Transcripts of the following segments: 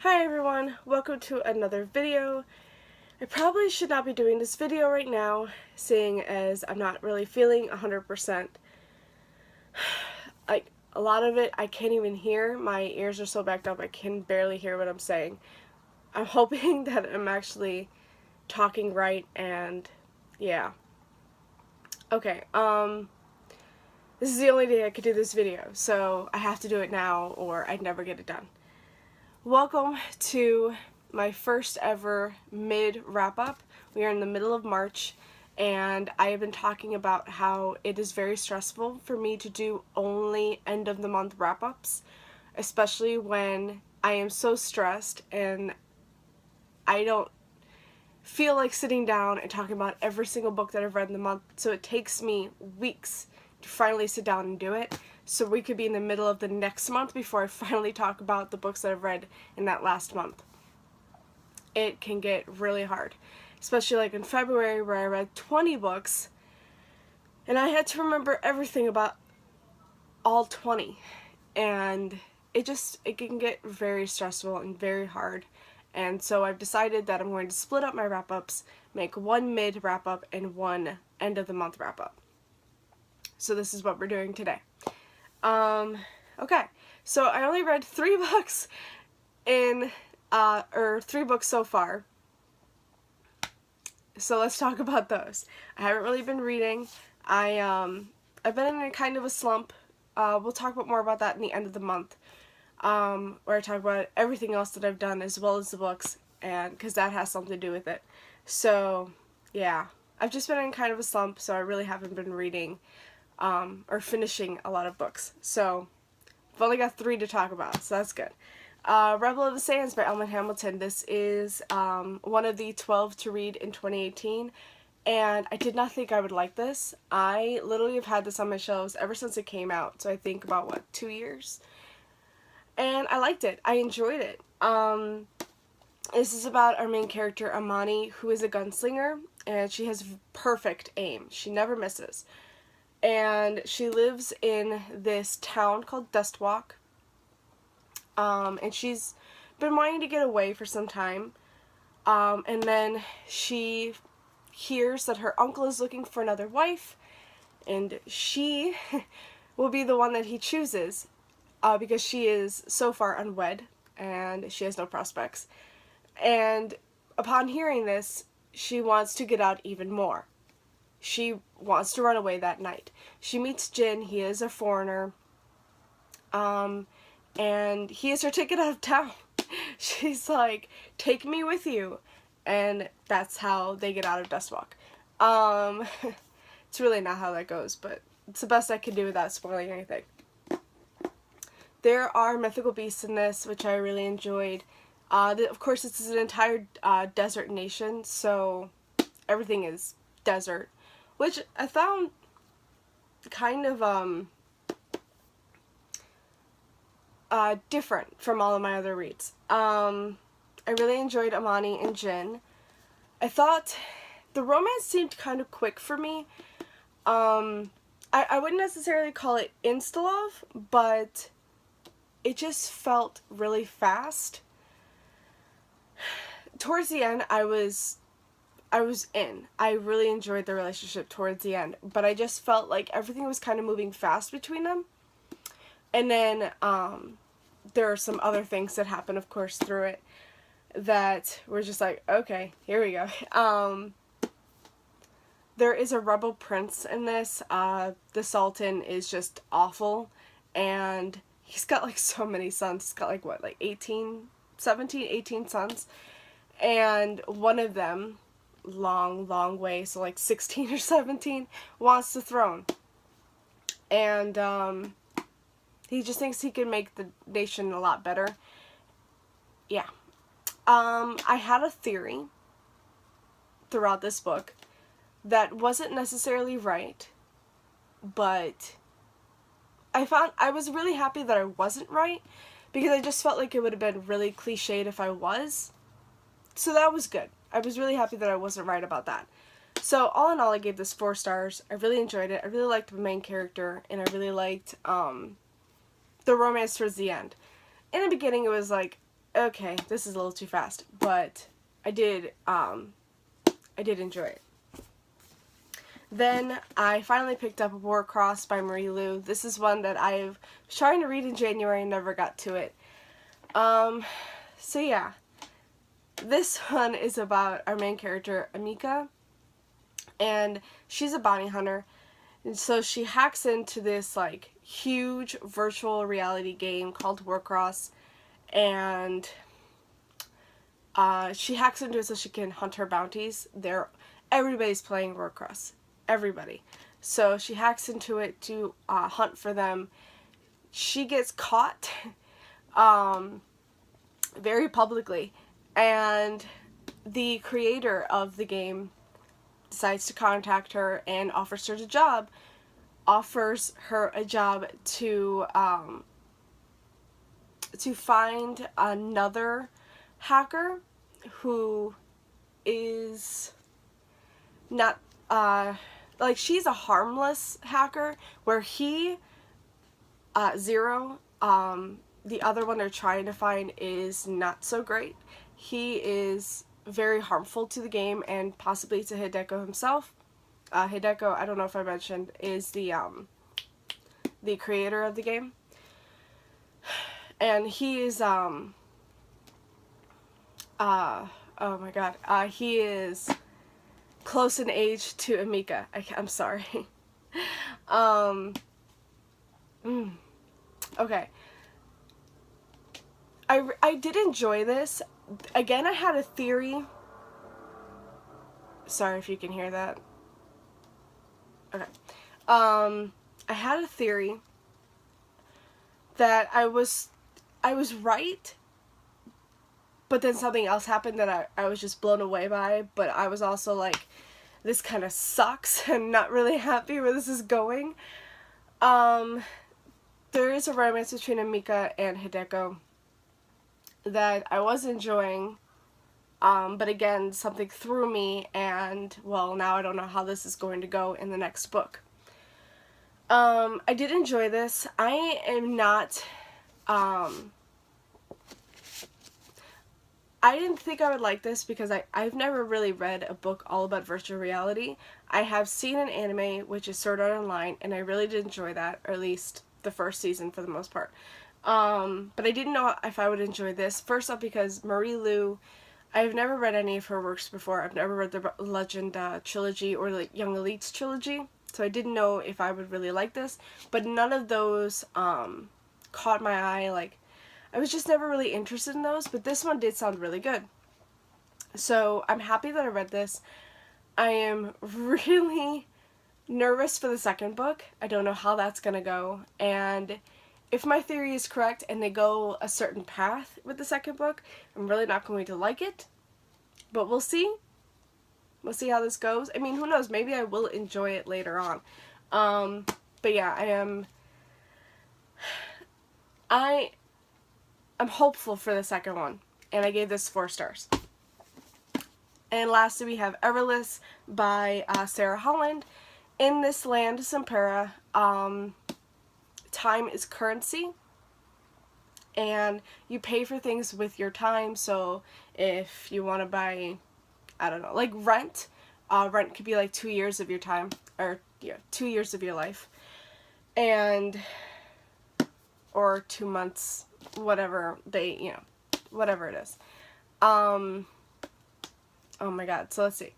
Hi everyone, welcome to another video. I probably should not be doing this video right now, seeing as I'm not really feeling 100%. Like, a lot of it I can't even hear. My ears are so backed up I can barely hear what I'm saying. I'm hoping that I'm actually talking right and yeah. Okay, this is the only day I could do this video, so I have to do it now or I'd never get it done. Welcome to my first ever mid wrap-up. We are in the middle of March, and I have been talking about how it is very stressful for me to do only end-of-the-month wrap-ups, especially when I am so stressed and I don't feel like sitting down and talking about every single book that I've read in the month, so it takes me weeks to finally sit down and do it. So we could be in the middle of the next month before I finally talk about the books that I've read in that last month. It can get really hard, especially like in February where I read 20 books and I had to remember everything about all 20, and it can get very stressful and very hard. And so I've decided that I'm going to split up my wrap-ups, make one mid wrap-up and one end of the month wrap-up. So this is what we're doing today. Okay, so I only read 3 books or 3 books so far. So let's talk about those. I haven't really been reading. I've been in a kind of a slump. We'll talk more about that in the end of the month, where I talk about everything else that I've done as well as the books, and because that has something to do with it. So yeah, I've just been in kind of a slump, so I really haven't been reading or finishing a lot of books. So I've only got 3 to talk about, so that's good. Rebel of the Sands by Elman Hamilton. This is one of the 12 to read in 2018, and I did not think I would like this. I literally have had this on my shelves ever since it came out, so I think about, 2 years? And I liked it. I enjoyed it. This is about our main character, Amani, who is a gunslinger, and she has perfect aim. She never misses. And she lives in this town called Dustwalk. And she's been wanting to get away for some time. And then she hears that her uncle is looking for another wife, and she will be the one that he chooses, because she is so far unwed and she has no prospects. And upon hearing this, she wants to get out even more. She wants to run away that night. She meets Jin. He is a foreigner. And he is her ticket out of town. She's like, take me with you. And that's how they get out of Dustwalk. It's really not how that goes, but it's the best I can do without spoiling anything. There are mythical beasts in this, which I really enjoyed. Of course, this is an entire desert nation, so everything is desert, which I found kind of different from all of my other reads. I really enjoyed Amani and Jin. I thought the romance seemed kind of quick for me. I wouldn't necessarily call it insta-love, but it just felt really fast. Towards the end, I was in. I really enjoyed the relationship towards the end, but I just felt like everything was kind of moving fast between them. And then there are some other things that happen, of course, through it that were just like, okay, here we go. There is a rebel prince in this. The Sultan is just awful, and he's got like so many sons. He's got like what, like 18 sons, and one of them, long way, so like 16 or 17, wants the throne. And he just thinks he can make the nation a lot better. Yeah. I had a theory throughout this book that wasn't necessarily right, but I was really happy that I wasn't right, because I just felt like it would have been really cliched if I was. So that was good. I was really happy that I wasn't right about that. So all in all, I gave this 4 stars. I really enjoyed it. I really liked the main character, and I really liked the romance towards the end. In the beginning, it was like, okay, this is a little too fast, but I did enjoy it. Then I finally picked up Warcross by Marie Lu. This is one that I was trying to read in January and never got to it. So yeah, this one is about our main character, Amika, and she's a bounty hunter. And so she hacks into this like huge virtual reality game called Warcross, and she hacks into it so she can hunt her bounties. Everybody's playing Warcross, everybody. So she hacks into it to hunt for them. She gets caught very publicly, and the creator of the game decides to contact her and offers her a job to find another hacker who is not like, she's a harmless hacker, where Zero, the other one they're trying to find, is not so great. He is very harmful to the game and possibly to Hideko himself. Hideko, I don't know if I mentioned, is the creator of the game. And he is, oh my god, he is close in age to Amika. I'm sorry. Okay. I did enjoy this. Again, I had a theory. Sorry if you can hear that. Okay. I had a theory that I was right, but then something else happened that I was just blown away by, but I was also like, this kind of sucks and not really happy where this is going. There is a romance between Amika and Hideko that I was enjoying, but again, something threw me, and, well, now I don't know how this is going to go in the next book. I did enjoy this. I am not, I didn't think I would like this because I've never really read a book all about virtual reality. I have seen an anime, which is Sword Art Online, and I really did enjoy that, or at least the first season for the most part. But I didn't know if I would enjoy this. First off, because Marie Lu, I've never read any of her works before. I've never read the Legend trilogy or the Young Elites trilogy, so I didn't know if I would really like this. But none of those caught my eye. Like, I was just never really interested in those, but this one did sound really good. So I'm happy that I read this. I am really nervous for the second book. I don't know how that's gonna go, and if my theory is correct and they go a certain path with the second book, I'm really not going to like it, but we'll see. We'll see how this goes. I mean, who knows, maybe I will enjoy it later on. But yeah, I'm hopeful for the second one, and I gave this 4 stars. And lastly, we have Everlists by Sarah Holland. In this land, Sempera, time is currency, and you pay for things with your time. So if you want to buy, I don't know, like rent, rent could be like 2 years of your time, or yeah, 2 years of your life, or 2 months, whatever whatever it is. Oh my god, so let's see.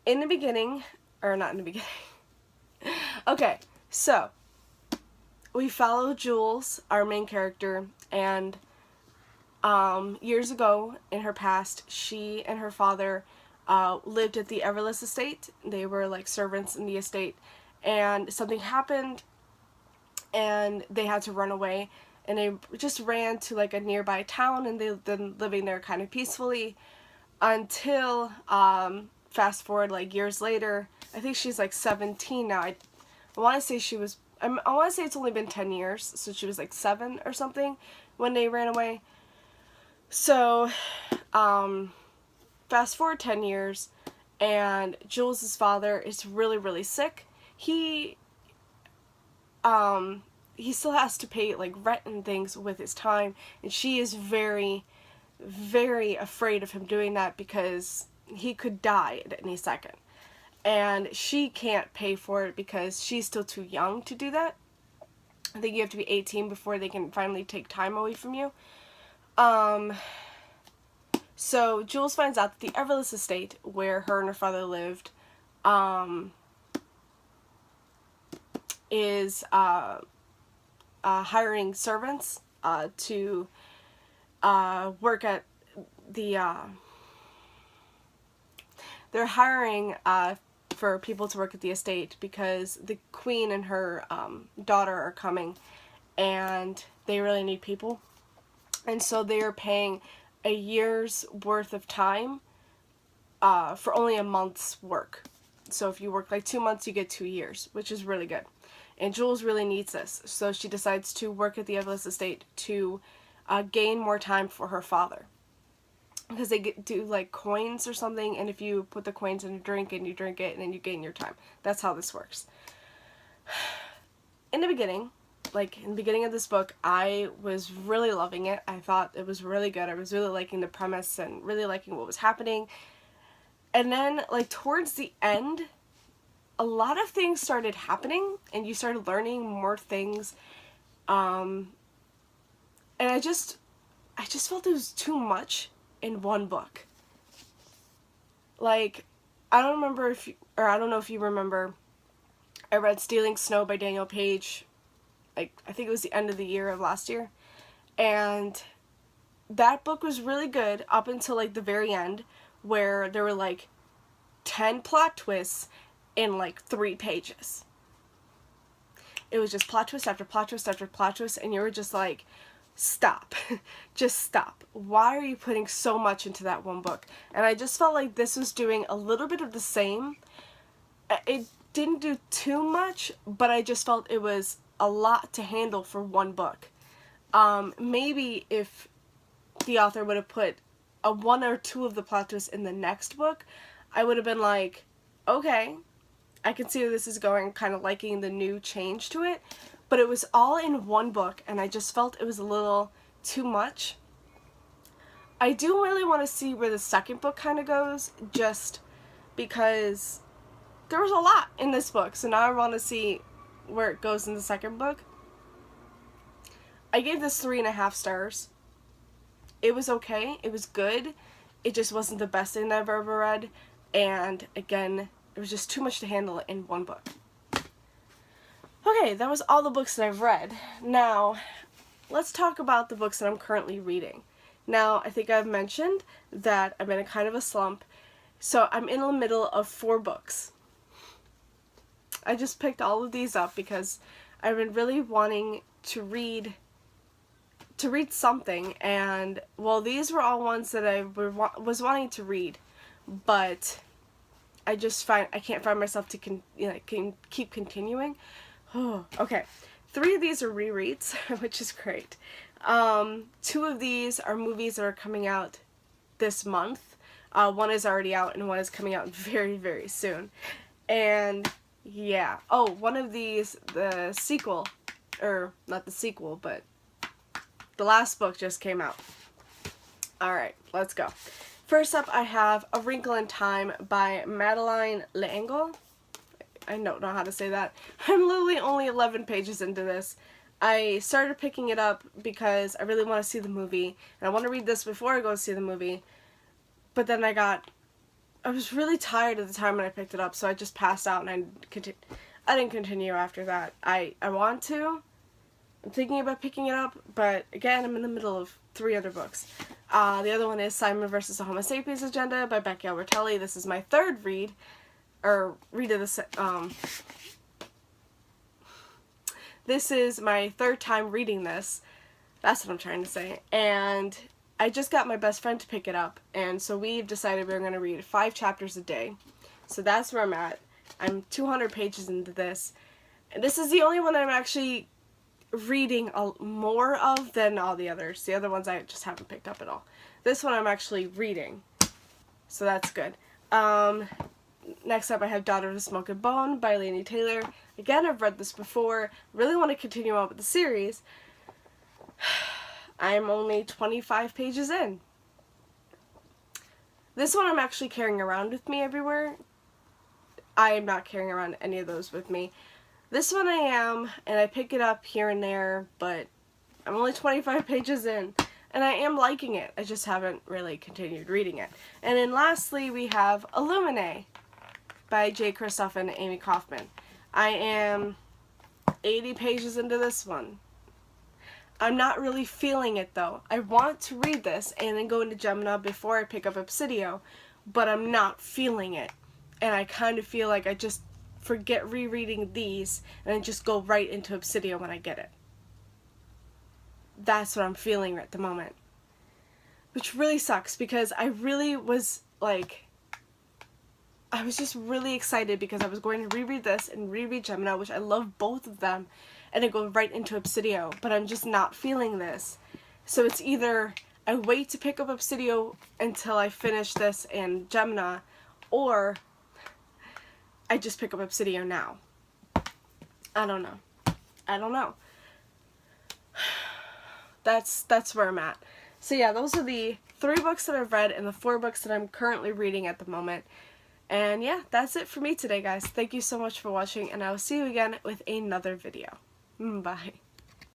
In the beginning, or not in the beginning. Okay, so we follow Jules, our main character, and years ago in her past, she and her father lived at the Everlists estate. They were like servants in the estate, and something happened and they had to run away, and they just ran to like a nearby town, and they've been living there kind of peacefully until fast forward like years later. I think she's like 17 now. I want to say I want to say it's only been 10 years, so she was like 7 or something when they ran away. So, fast forward 10 years, and Jules' father is really, really sick. He he still has to pay like rent and things with his time, and she is very, very afraid of him doing that because he could die at any second. And she can't pay for it because she's still too young to do that. I think you have to be 18 before they can finally take time away from you. So Jules finds out that the Everlists estate, where her and her father lived, is hiring servants to work at the... they're hiring for people to work at the estate because the queen and her daughter are coming, and they really need people. And so they are paying a year's worth of time for only a month's work. So if you work like 2 months, you get 2 years, which is really good. And Jules really needs this, so she decides to work at the Everlists estate to gain more time for her father. Because they do like coins or something, and if you put the coins in a drink and you drink it, and then you gain your time. That's how this works. In the beginning of this book, I was really loving it. I thought it was really good. I was really liking the premise and really liking what was happening. And then, like, towards the end, a lot of things started happening, and you started learning more things. And I just felt it was too much in one book. Like, I don't know if you remember, I read Stealing Snow by Daniel Page. Like, I think it was the end of the year of last year. And that book was really good up until, like, the very end, where there were, like, 10 plot twists in, like, 3 pages. It was just plot twist after plot twist after plot twist, and you were just like, stop. Just stop. Why are you putting so much into that one book? And I just felt like this was doing a little bit of the same. It didn't do too much, but I just felt it was a lot to handle for one book. Maybe if the author would have put a 1 or 2 of the plot twists in the next book, I would have been like, okay, I can see where this is going, kind of liking the new change to it. But it was all in one book, and I just felt it was a little too much. I do really want to see where the second book kind of goes, just because there was a lot in this book, so now I want to see where it goes in the second book. I gave this 3.5 stars. It was okay. It was good. It just wasn't the best thing I've ever read, and again, it was just too much to handle in one book. Okay, that was all the books that I've read. Now, let's talk about the books that I'm currently reading. Now, I think I've mentioned that I'm in a kind of a slump, so I'm in the middle of 4 books. I just picked all of these up because I've been really wanting to read something, and, well, these were all ones that I was wanting to read, but I can't find myself to keep continuing. Okay, 3 of these are rereads, which is great. 2 of these are movies that are coming out this month. 1 is already out, and 1 is coming out very, very soon. And, yeah. Oh, one of these, the sequel, or not the sequel, but the last book just came out. Alright, let's go. First up, I have A Wrinkle in Time by Madeleine L'Engle. I don't know how to say that. I'm literally only 11 pages into this. I started picking it up because I really want to see the movie, and I want to read this before I go see the movie, but then I was really tired at the time when I picked it up, so I just passed out, and I didn't continue after that. I want to. I'm thinking about picking it up, but again, I'm in the middle of 3 other books. The other one is Simon vs. the Homo Sapiens Agenda by Becky Albertelli. This is my 3rd read. This is my 3rd time reading this. That's what I'm trying to say. And I just got my best friend to pick it up, and so we've decided we're going to read 5 chapters a day. So that's where I'm at. I'm 200 pages into this. And this is the only one I'm actually reading more of than all the others. The other ones I just haven't picked up at all. This one I'm actually reading. So that's good. Next up, I have Daughter of the Smoke and Bone by Laini Taylor. Again, I've read this before, really want to continue on with the series. I'm only 25 pages in. This one I'm actually carrying around with me everywhere. I am not carrying around any of those with me. This one I am, and I pick it up here and there, but I'm only 25 pages in, and I am liking it. I just haven't really continued reading it. And then lastly, we have Illuminae by J. Kristoff and Amy Kaufman. I am 80 pages into this one. I'm not really feeling it though. I want to read this and then go into Gemina before I pick up Obsidio, but I'm not feeling it. And I kind of feel like I just forget rereading these and then just go right into Obsidio when I get it. That's what I'm feeling at the moment. Which really sucks because I really was like, I was just really excited because I was going to reread this and reread Gemina, which I love both of them, and then go right into Obsidio, but I'm just not feeling this. So it's either I wait to pick up Obsidio until I finish this and Gemina, or I just pick up Obsidio now. I don't know. That's where I'm at. So yeah, those are the 3 books that I've read and the 4 books that I'm currently reading at the moment. And yeah, that's it for me today, guys. Thank you so much for watching, and I will see you again with another video. Bye.